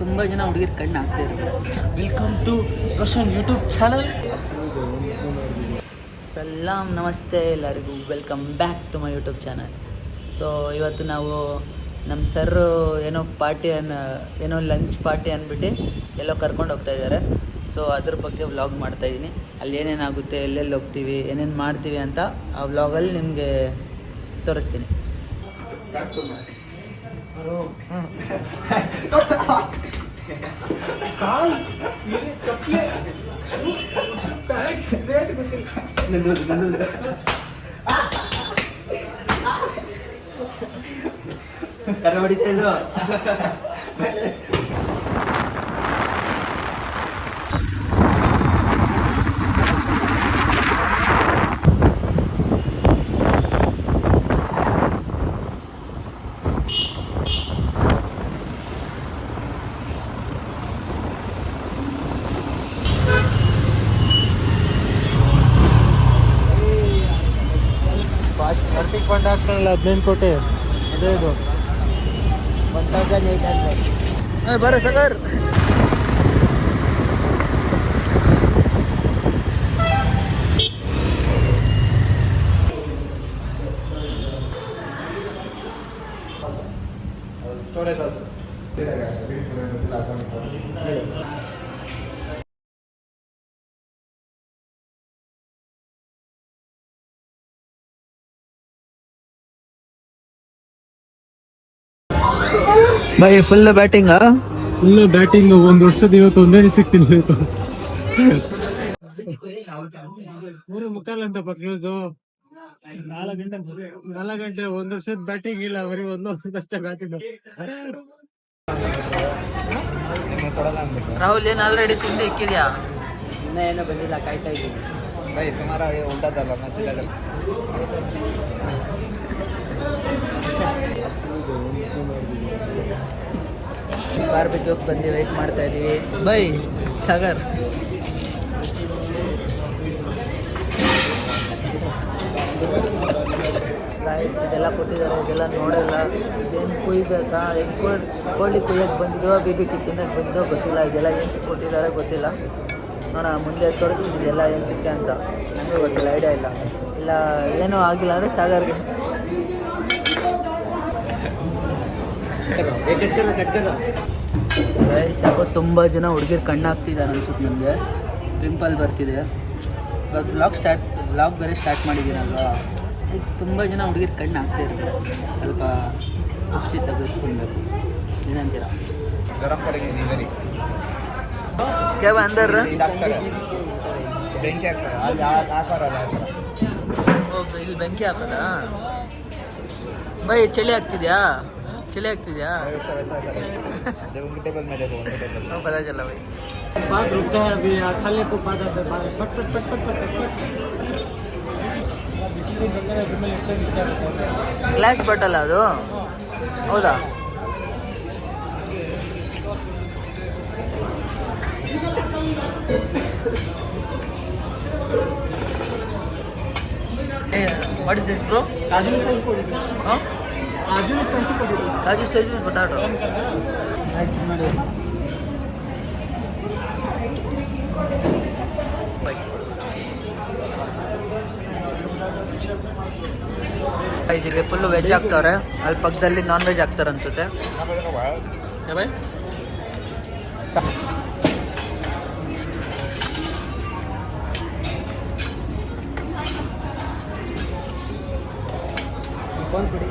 ತುಂಬ ಜನ ಹುಡುಗಿರು ಕಣ್ಣು ಹಾಕ್ತಾ ಇರ್ತಾರೆ. Welcome to Roshan YouTube channel. ಸಲಾಮ್ ನಮಸ್ತೆ ಎಲ್ಲರಿಗೂ, welcome back to my YouTube channel. So ಇವತ್ತು ನಾವು ನಮ್ಮ ಸರ್ ಏನೋ ಲಂಚ್ ಪಾರ್ಟಿ ಅಂದ್ಬಿಟ್ಟು ಎಲ್ಲೋ ಕರ್ಕೊಂಡು ಹೋಗ್ತಾ ಇದ್ದಾರೆ. ಸೊ ಅದ್ರ ಬಗ್ಗೆ ವ್ಲಾಗ್ ಮಾಡ್ತಾಯಿದ್ದೀನಿ. ಅಲ್ಲಿ ಏನೇನಾಗುತ್ತೆ, ಎಲ್ಲೆಲ್ಲಿ ಹೋಗ್ತೀವಿ, ಏನೇನು ಮಾಡ್ತೀವಿ ಅಂತ ಆ ವ್ಲಾಗಲ್ಲಿ ನಿಮಗೆ ತೋರಿಸ್ತೀನಿ. ಹೊಡಿತಾ ಇದ್ರು. ಆರ್ಥಿಕ ಫಂಡ್ ಆಗ್ತಾರಲ್ಲ 15 ಕೋಟಿ, ಅದೇ ಇದು 1800. ಬರೋ ಸಗರ್. ಸ್ಟೋರೇಜ್ ಆಲ್ಸೋ ಬೈ ಫುಲ್ ಬ್ಯಾಟಿಂಗಾ? Full batting. ಒಂದು ವರ್ಷದ ಇವತ್ತು ಒಂದೇ ಸಿಗ್ತೀನಿ. ಇವತ್ತು 3:45 ಅಂತ ಪಕ್ಕದ್ದು 4 ಗಂಟೆ. ಒಂದು ವರ್ಷದ ಬ್ಯಾಟಿಂಗ್ ಇಲ್ಲ, ಬರೀ ಒಂದಷ್ಟೇ ಬ್ಯಾಟಿಂಗ್. ರಾಹುಲ್ ಏನು ಆಲ್ರೆಡಿ ತಿಂದು ಇಕ್ಕಿದ್ಯಾ? ಇನ್ನೂ ಏನೋ ಬಂದಿಲ್ಲ, ಕಾಯ್ತಾ ಇದ್ದೀನಿ. ಬೈ ತುಮಾರ ಉಂಟದಲ್ಲ ಮಸೀದಲ್ಲ. ಬಾರ್ಬಿಕ್ಯೂಗೆ ಬಂದು ವೆಯ್ಟ್ ಮಾಡ್ತಾ ಇದ್ದೀವಿ. ಬೈ ಸಾಗರ್. ರೈಸ್ ಇದೆಲ್ಲ ಕೊಟ್ಟಿದ್ದಾರೆ, ಇದೆಲ್ಲ ನೋಡಿಲ್ಲ. ಇದೇನು ಕುಯ್ಬೇಕಾ, ಹೆಂಗೆ ಕೋಳಿ ಕುಯ್ಯಕ್ಕೆ ಬಂದಿದ್ದೋ, BBQ ತಿನ್ನಕ್ಕೆ ಬಂದಿದ್ದೋ ಗೊತ್ತಿಲ್ಲ. ಇದೆಲ್ಲ ಏನು ಕೊಟ್ಟಿದ್ದಾರೆ ಗೊತ್ತಿಲ್ಲ. ನೋಡೋಣ, ಮುಂದೆ ತೋರಿಸ್ತೀನಿ ಇದೆಲ್ಲ ಏನಕ್ಕೆ ಅಂತ. ನನಗೂ ಗೊತ್ತಿಲ್ಲ, ಐಡಿಯಾ ಇಲ್ಲ ಏನೂ ಆಗಿಲ್ಲ ಅಂದರೆ ಸಾಗರ್ಗೆ ರೈಸ್. ಯಾಕೋ ತುಂಬ ಜನ ಹುಡುಗಿರು ಕಣ್ಣು ಹಾಕ್ತಿದ್ದಾರೆ ಅನ್ಸುತ್ತೆ ನನಗೆ. ಪಿಂಪಲ್ ಬರ್ತಿದೆ. ಇವಾಗ ವ್ಲಾಗ್ ಬೇರೆ ಸ್ಟಾರ್ಟ್ ಮಾಡಿದ್ದೀನಲ್ವಾ, ತುಂಬ ಜನ ಹುಡುಗಿರು ಕಣ್ಣು ಹಾಕ್ತಾ ಇರ್ತಾರೆ. ಸ್ವಲ್ಪ ಪುಷ್ಟಿ ತೆಗೆದುಕೊಳ್ಬೇಕು. ಏನಂತೀರ? ಕ್ಯಾಬ ಅಂದರ್ ಬೆಂಕಿ ಇಲ್ಲಿ ಬೆಂಕಿ ಹಾಕೋದಾ? ಬೈ ಚಳಿ ಆಗ್ತಿದ್ಯಾ? चले आगती पता चला भाई. बात रुकता है अभी, खाली को बात आता है. पट पट पट पट पट पट. ಗ್ಲಾಸ್ ಬಾಟಲ್ ಅದು? ಹೌದಾ? What is this, bro? Huh? काजू स्पेशल पोटैटो. नाइस ನೋಡಿ. ಗೈಸ್ ಇಲ್ಲಿ ಫುಲ್ ವೆಜ್ ಹಾಕ್ತಾರೆ, ಅಲ್ಲಿ ಪಕ್ಕದಲ್ಲಿ ನಾನ್ ವೆಜ್ ಹಾಕ್ತಾರೆ ಅನ್ಸುತ್ತೆ. ಬೈ ಫೋನ್ ಕೊಡಿ.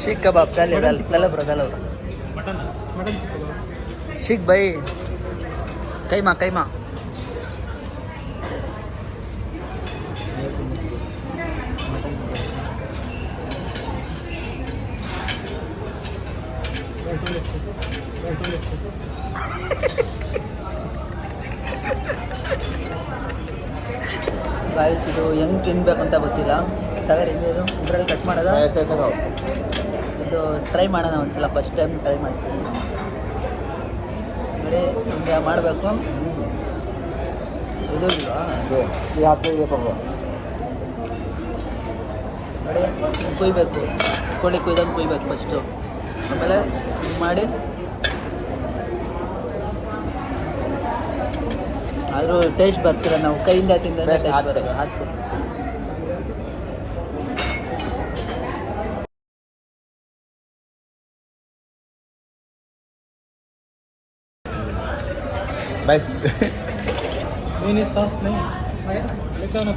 शीख कबाब डाले डाल ब्रो मटन शीख भाई. कीमा गाइस ಇದು ಹೆಂಗೆ ತಿನ್ನಬೇಕು ಅಂತ ಗೊತ್ತಿಲ್ಲ. ಸಾಗರ್ ಹೆಂಗಿದು ಇದರಲ್ಲಿ ಕಟ್ ಮಾಡೋದಾ? ಇದು ಟ್ರೈ ಮಾಡೋಣ ಒಂದ್ಸಲ, ಫಸ್ಟ್ ಟೈಮ್ ಟ್ರೈ ಮಾಡ್ತೀನಿ ನೋಡಿ. ಹಿಂಗೆ ಮಾಡಬೇಕು. ಇದೋಗಿಲ್ವಾ ये हाथ से ये पकड़ो ನೋಡಿ ಕುಯ್ಬೇಕು, ಕೋಳಿ ಕುಯ್ದಂಗೆ ಕುಯ್ಬೇಕು ಫಸ್ಟು. ಆಮೇಲೆ ಹಿಂಗ್ ಮಾಡಿ ಆದರೂ ಟೇಸ್ಟ್ ಬರ್ತಿಲ್ಲ, ನಾವು ಕೈಯಿಂದ ತಿಂದರೆ Best ಟೇಸ್ಟ್ ಹಾಕ್ಸಿ. ಬರೋದು. ಹಾಕ್ಸಿ. बस मेनी सॉस नहीं लेकर ना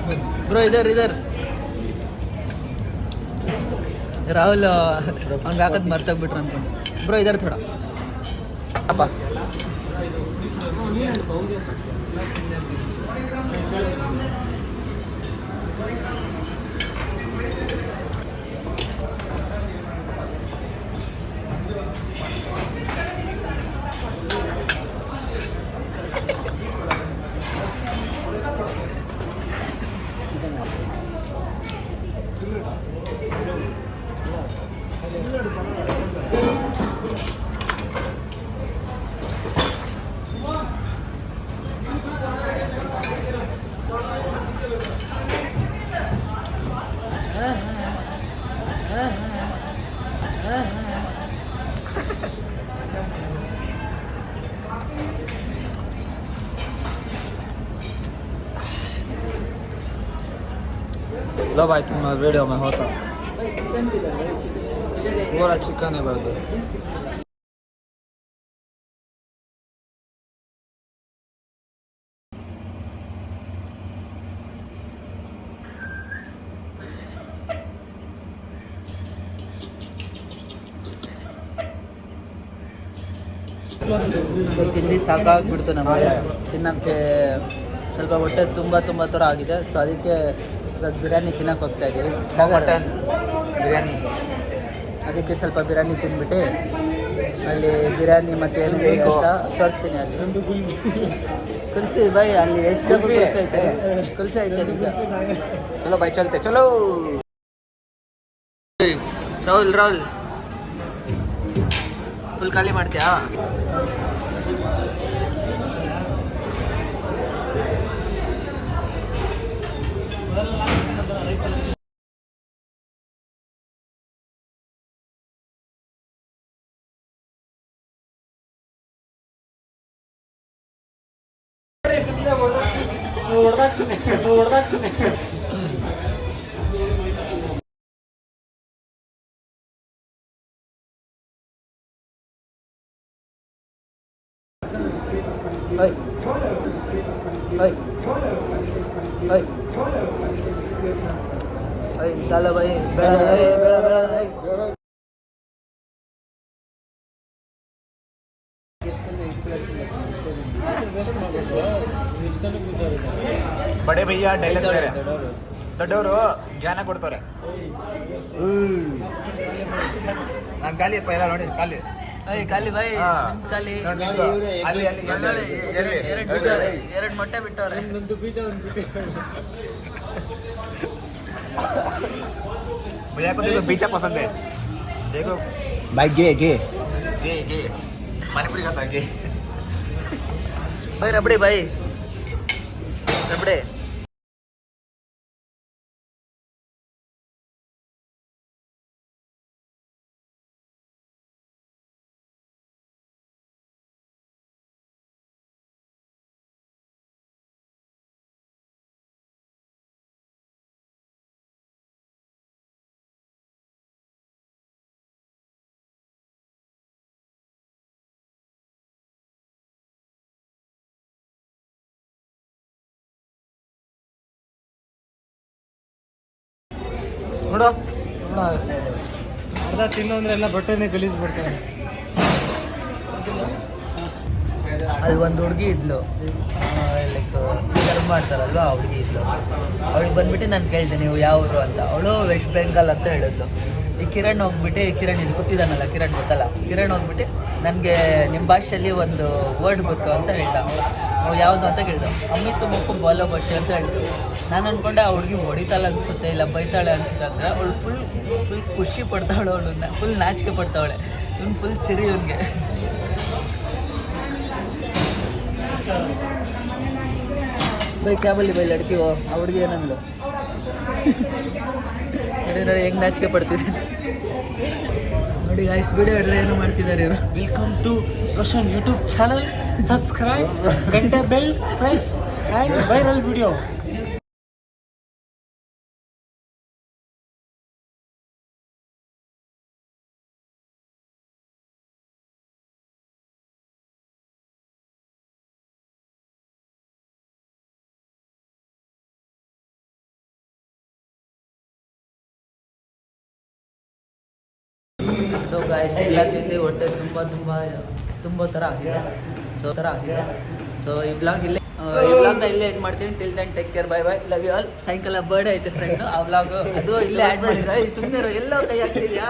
फिर ಬ್ರೋ ಇದರ್ ರಾಹುಲ್ ಹಂಗೆ ಹಾಕೋದು ಮರ್ತೋಗ್ಬಿಟ್ರು ಅನ್ಕೊಂಡು. ಬ್ರೋ ಇದರ್ ಥೋಡ apa लो भाई तुम वीडियो में होता पूरा चिकन है बर्गर ತಿಂದು ಸಾಕಾಗ್ಬಿಡ್ತು ನಮಗೆ. ತಿನ್ನೋಕ್ಕೆ ಸ್ವಲ್ಪ ಹೊಟ್ಟೆ ತುಂಬ ಥರ ಆಗಿದೆ. ಸೊ ಅದಕ್ಕೆ ಇವಾಗ ಬಿರಿಯಾನಿ ತಿನ್ನೋಕೆ ಹೋಗ್ತಾ ಇದ್ದೀವಿ. मटन बिरयानी ಅದಕ್ಕೆ ಸ್ವಲ್ಪ ಬಿರಿಯಾನಿ ತಿಂದ್ಬಿಟ್ಟು ಅಲ್ಲಿ ಬಿರಿಯಾನಿ ಮತ್ತು ಏನು ಅಂತ ತೋರಿಸ್ತೀನಿ. ಅಲ್ಲಿ ಕುಲ್ಫಿ ಬೈ ಅಲ್ಲಿ ಎಷ್ಟು ಕುಲ್ಫಿ ಐತೆ, ಕುಲ್ಫಿ ಐತೆ ನಿಜ. चलो भाई चलते चलो ರಾಹುಲ್ ಫುಲ್ ಖಾಲಿ ಮಾಡ್ತೀಯಾ? ಓಯ್ ಓಯ್ ಓಯ್ ಓಯ್ ಚಾಲೋ ಬೈ ಬೇಡ ಬೇಡ ಬೇಡ. बड़े भैया ಡೈಲಾಗ್ ಬೇರೆ ದೊಡ್ಡವರು ಜ್ಞಾನ ಕೊಡ್ತಾರೆ. ನಾನು ಖಾಲಿ ಪೈಲ ನೋಡಿ ಖಾಲಿ ಖಾಲಿ ಬೈ ಹಾ. ಖಾಲಿ ನೋಡಿ, ಅಲ್ಲಿ ಅಲ್ಲಿ ಎಲ್ಲಿ ಎರಡು ಮೊಟ್ಟೆ ಬಿಟ್ಟವ್ರೆ. ಒಂದು ಬೀಜ भैया को देखो बीचा पसंद है देखो भाई गे गे गे गे पानीपुरी खाता गे ಬೈ ರಬಡಿ ಬೈ ರಬಡಿ. ನೋಡು ಅರ್ಧ ತಿನ್ನು ಅಂದ್ರೆ ಎಲ್ಲ ಬಟ್ಟೆನೇ ಗಲೀಜ್ ಬಿಡ್ತಾರೆ. ಅಲ್ಲಿ ಒಂದು ಹುಡುಗಿ ಇದ್ಲು, ಲೈಕ್ ಸರ್ವ್ ಮಾಡ್ತಾರಲ್ವ ಆ ಹುಡುಗಿ ಇದ್ಲು. ಅವಳಿಗೆ ಬಂದ್ಬಿಟ್ಟು ನಾನು ಕೇಳಿದೆ ನೀವು ಯಾವ ಊರು ಅಂತ. ಅವಳು ವೆಸ್ಟ್ ಬೆಂಗಾಲ್ ಅಂತ ಹೇಳಿದ್ಲು. ಈ ಕಿರಣ್ ಹೋಗ್ಬಿಟ್ಟು, ಕಿರಣ್ ಇಲ್ಲಿ ಕೂತಿದ್ದಾನಲ್ಲ, ಕಿರಣ್ ಗೊತ್ತಲ್ಲ, ಕಿರಣ್ ಹೋಗ್ಬಿಟ್ಟು ನನಗೆ ನಿಮ್ಮ ಭಾಷೆಯಲ್ಲಿ ಒಂದು ವರ್ಡ್ ಗೊತ್ತು ಅಂತ ಹೇಳ್ದ. ಅವ್ಳು ಯಾವುದು ಅಂತ ಕೇಳ್ದ. ಅಮ್ಮಿತ್ತು ಮುಕ್ಕು ಬೋಲೋ ಬಟ್ಟೆ ಅಂತ ಹೇಳಿದ್ರು. ನಾನು ಅಂದ್ಕೊಂಡೆ ಆ ಹುಡುಗಿ ಹೊಡಿತಾಳೆ ಅನಿಸುತ್ತೆ, ಇಲ್ಲ ಬೈತಾಳೆ ಅನಿಸುತ್ತೆ ಅಂದರೆ ಅವಳು ಫುಲ್ ಖುಷಿ ಪಡ್ತಾವಳೆ. ಅವಳು ಫುಲ್ ನಾಚಿಕೆ ಪಡ್ತಾವಳೆ. ಇವ್ನು ಫುಲ್ ಸಿರಿ ಇವನಿಗೆ. ಬೈ ಕ್ಯಾಬಲ್ಲಿ ಬೈ ಲಡ್ಕಿ ಆ ಹುಡುಗಿ ಏನಂದ್ಲು ನೋಡಿ ನೋಡಿ ಹೆಂಗೆ ನಾಚಿಕೆ ಪಡ್ತಿದ್ದೆ ನೋಡಿ ಗಾಯ್ಸ್ ವಿಡಿಯೋ ಹಿಡಿದ್ರೆ ಏನು ಮಾಡ್ತಿದ್ದಾರೆ ಇವರು. Welcome to Roshan YouTube channel. Subscribe, ಗಂಟೆ bell press and viral video. So guys ಎಲ್ಲ ತಿಂದು ಹೊಟ್ಟೆ ತುಂಬ ಥರ ಆಗಿದೆ. ಸೊ ಈ ಬ್ಲಾಗ್ ಇಲ್ಲೇ ಇಲ್ಲೇ ಎಂಡ್ ಮಾಡ್ತೀನಿ. Till then take care, bye bye, love you all. ಸಾಯಂಕಾಲ ಬರ್ಡೇ ಐತೆ ಫ್ರೆಂಡು, ಆ ಬ್ಲಾಗ್ ಅದು ಇಲ್ಲೇ ಆ್ಯಡ್ ಮಾಡಿದ್ರೆ ಸುಮ್ಮನೆ ಎಲ್ಲೋ ಕೈ ಹಾಕ್ತಿದ್ಯಾ.